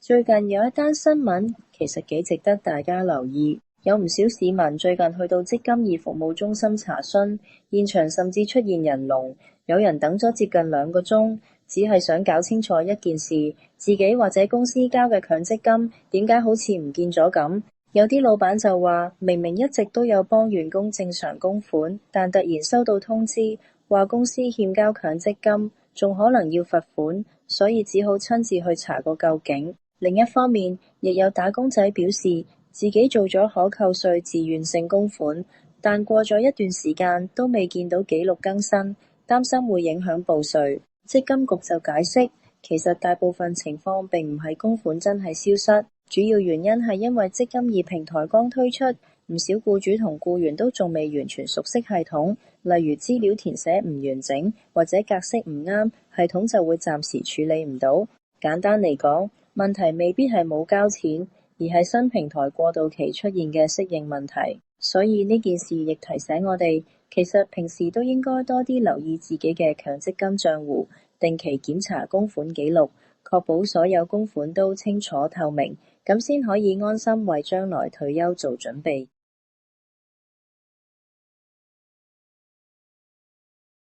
最近有一單新聞，其實幾值得大家留意。有唔少市民最近去到積金易服務中心查詢，現場甚至出現人龍，有人等咗接近2個鐘，只係想搞清楚一件事：自己或者公司交嘅強積金點解好似唔見咗咁？有啲老闆就話，明明一直都有幫員工正常供款，但突然收到通知，話公司欠交強積金，仲可能要罰款，所以只好親自去查個究竟。另一方面，亦有打工仔表示自己做咗可扣稅自願性供款，但過咗一段時間都未見到記錄更新，擔心會影響報稅。積金局就解釋，其實大部分情況並唔係供款真係消失，主要原因係因為積金易平台剛推出，唔少僱主同僱員都仲未完全熟悉系統，例如資料填寫唔完整或者格式唔啱，系統就會暫時處理唔到。簡單嚟講，問題未必係冇交錢，而係新平台過渡期出現嘅適應問題。所以呢件事亦提醒我哋，其實平時都應該多啲留意自己嘅強積金賬戶，定期檢查供款記錄，確保所有供款都清楚透明，咁先可以安心為將來退休做準備。